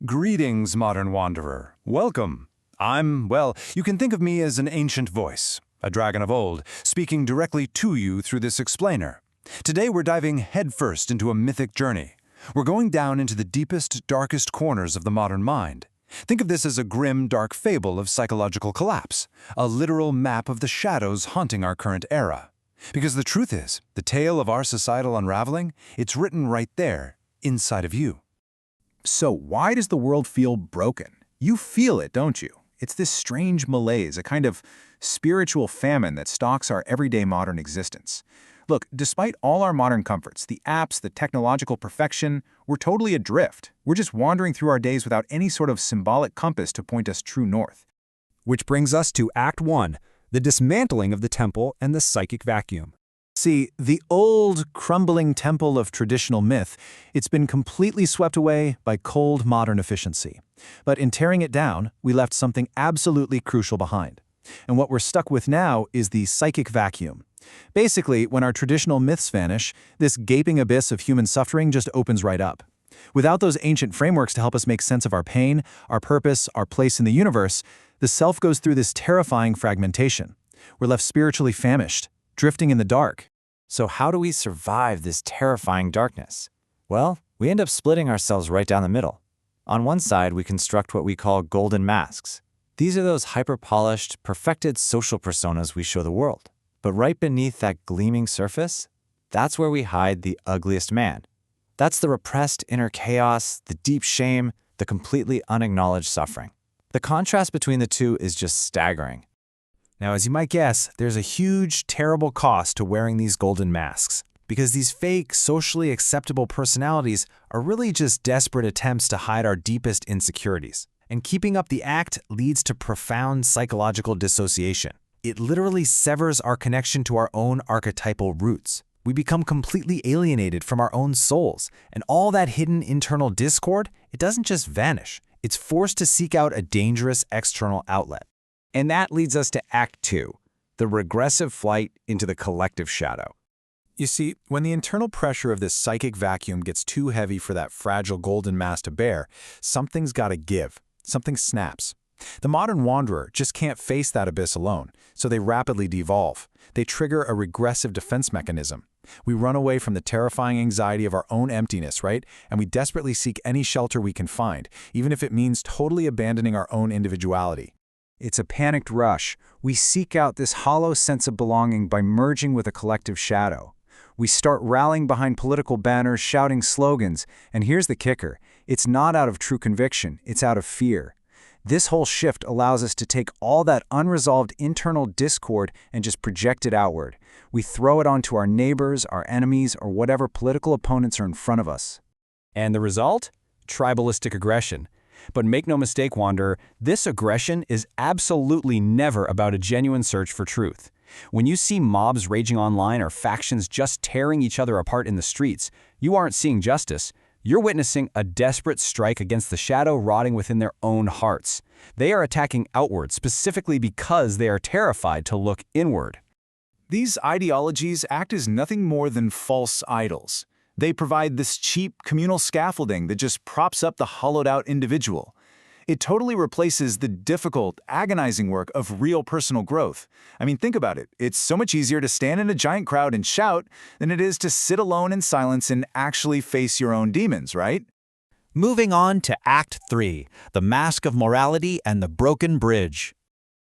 Greetings, modern wanderer. Welcome. You can think of me as an ancient voice, a dragon of old, speaking directly to you through this explainer. Today we're diving headfirst into a mythic journey. We're going down into the deepest, darkest corners of the modern mind. Think of this as a grim, dark fable of psychological collapse, a literal map of the shadows haunting our current era. Because the truth is, the tale of our societal unraveling, it's written right there, inside of you. So why does the world feel broken? You feel it, don't you? It's this strange malaise, a kind of spiritual famine that stalks our everyday modern existence. Look, despite all our modern comforts, the apps, the technological perfection, we're totally adrift. We're just wandering through our days without any sort of symbolic compass to point us true north. Which brings us to Act 1, the dismantling of the temple and the psychic vacuum. See, the old, crumbling temple of traditional myth, it's been completely swept away by cold modern efficiency. But in tearing it down, we left something absolutely crucial behind. And what we're stuck with now is the psychic vacuum. Basically, when our traditional myths vanish, this gaping abyss of human suffering just opens right up. Without those ancient frameworks to help us make sense of our pain, our purpose, our place in the universe, the self goes through this terrifying fragmentation. We're left spiritually famished, drifting in the dark. So how do we survive this terrifying darkness? Well, we end up splitting ourselves right down the middle. On one side, we construct what we call golden masks. These are those hyper-polished, perfected social personas we show the world. But right beneath that gleaming surface, that's where we hide the ugliest man. That's the repressed inner chaos, the deep shame, the completely unacknowledged suffering. The contrast between the two is just staggering. Now, as you might guess, there's a huge, terrible cost to wearing these golden masks, because these fake, socially acceptable personalities are really just desperate attempts to hide our deepest insecurities. And keeping up the act leads to profound psychological dissociation. It literally severs our connection to our own archetypal roots. We become completely alienated from our own souls, and all that hidden internal discord, it doesn't just vanish. It's forced to seek out a dangerous external outlet. And that leads us to Act 2, the regressive flight into the collective shadow. You see, when the internal pressure of this psychic vacuum gets too heavy for that fragile golden mask to bear, something's got to give. Something snaps. The modern wanderer just can't face that abyss alone, so they rapidly devolve. They trigger a regressive defense mechanism. We run away from the terrifying anxiety of our own emptiness, right? And we desperately seek any shelter we can find, even if it means totally abandoning our own individuality. It's a panicked rush. We seek out this hollow sense of belonging by merging with a collective shadow. We start rallying behind political banners, shouting slogans, and here's the kicker. It's not out of true conviction, it's out of fear. This whole shift allows us to take all that unresolved internal discord and just project it outward. We throw it onto our neighbors, our enemies, or whatever political opponents are in front of us. And the result? Tribalistic aggression. But make no mistake, Wanderer, this aggression is absolutely never about a genuine search for truth. When you see mobs raging online or factions just tearing each other apart in the streets, you aren't seeing justice. You're witnessing a desperate strike against the shadow rotting within their own hearts. They are attacking outward specifically because they are terrified to look inward. These ideologies act as nothing more than false idols. They provide this cheap communal scaffolding that just props up the hollowed-out individual. It totally replaces the difficult, agonizing work of real personal growth. I mean, think about it. It's so much easier to stand in a giant crowd and shout than it is to sit alone in silence and actually face your own demons, right? Moving on to Act 3, the mask of morality and the broken bridge.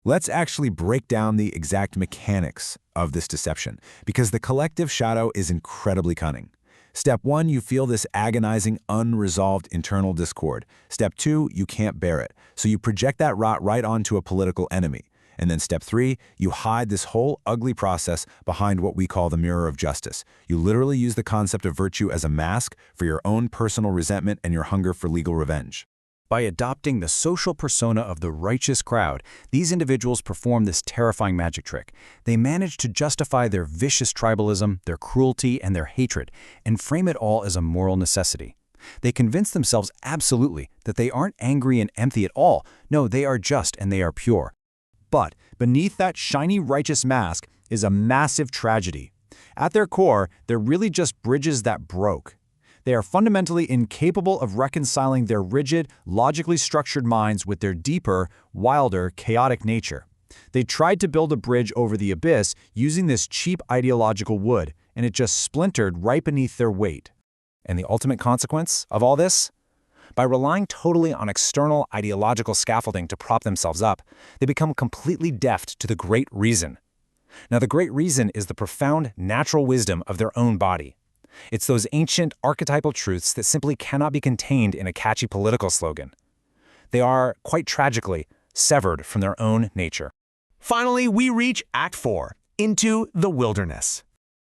Let's actually break down the exact mechanics of this deception, because the collective shadow is incredibly cunning. Step 1, you feel this agonizing, unresolved internal discord. Step 2, you can't bear it, so you project that rot right onto a political enemy. And then Step 3, you hide this whole ugly process behind what we call the mirror of justice. You literally use the concept of virtue as a mask for your own personal resentment and your hunger for legal revenge. By adopting the social persona of the righteous crowd, these individuals perform this terrifying magic trick. They manage to justify their vicious tribalism, their cruelty, and their hatred, and frame it all as a moral necessity. They convince themselves absolutely that they aren't angry and empty at all. No, they are just and they are pure. But beneath that shiny righteous mask is a massive tragedy. At their core, they're really just bridges that broke. They are fundamentally incapable of reconciling their rigid, logically structured minds with their deeper, wilder, chaotic nature. They tried to build a bridge over the abyss using this cheap ideological wood, and it just splintered right beneath their weight. And the ultimate consequence of all this? By relying totally on external ideological scaffolding to prop themselves up, they become completely deaf to the great reason. Now, the great reason is the profound natural wisdom of their own body. It's those ancient archetypal truths that simply cannot be contained in a catchy political slogan. They are, quite tragically, severed from their own nature. Finally, we reach Act 4, Into the Wilderness.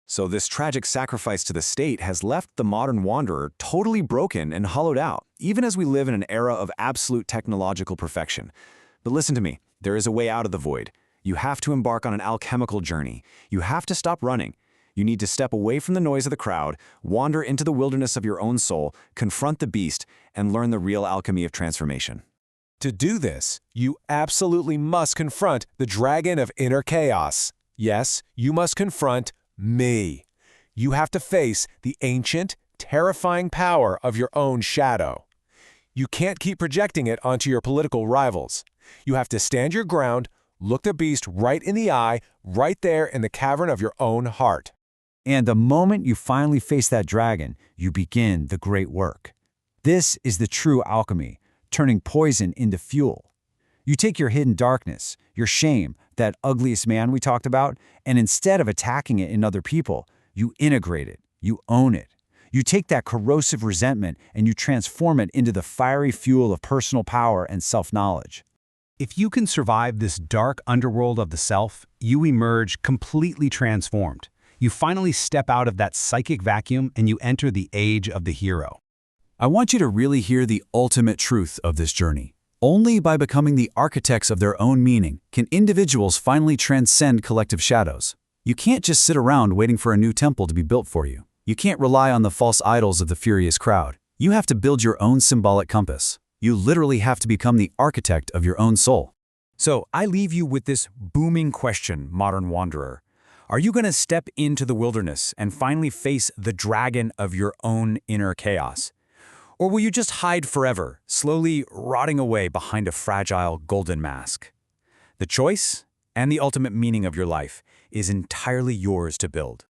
So this tragic sacrifice to the state has left the modern wanderer totally broken and hollowed out, even as we live in an era of absolute technological perfection. But listen to me, there is a way out of the void. You have to embark on an alchemical journey. You have to stop running. You need to step away from the noise of the crowd, wander into the wilderness of your own soul, confront the beast, and learn the real alchemy of transformation. To do this, you absolutely must confront the dragon of inner chaos. Yes, you must confront me. You have to face the ancient, terrifying power of your own shadow. You can't keep projecting it onto your political rivals. You have to stand your ground, look the beast right in the eye, right there in the cavern of your own heart. And the moment you finally face that dragon, you begin the great work. This is the true alchemy, turning poison into fuel. You take your hidden darkness, your shame, that ugliest man we talked about, and instead of attacking it in other people, you integrate it, you own it. You take that corrosive resentment and you transform it into the fiery fuel of personal power and self-knowledge. If you can survive this dark underworld of the self, you emerge completely transformed. You finally step out of that psychic vacuum and you enter the age of the hero. I want you to really hear the ultimate truth of this journey. Only by becoming the architects of their own meaning can individuals finally transcend collective shadows. You can't just sit around waiting for a new temple to be built for you. You can't rely on the false idols of the furious crowd. You have to build your own symbolic compass. You literally have to become the architect of your own soul. So I leave you with this booming question, modern wanderer. Are you going to step into the wilderness and finally face the dragon of your own inner chaos? Or will you just hide forever, slowly rotting away behind a fragile golden mask? The choice and the ultimate meaning of your life is entirely yours to build.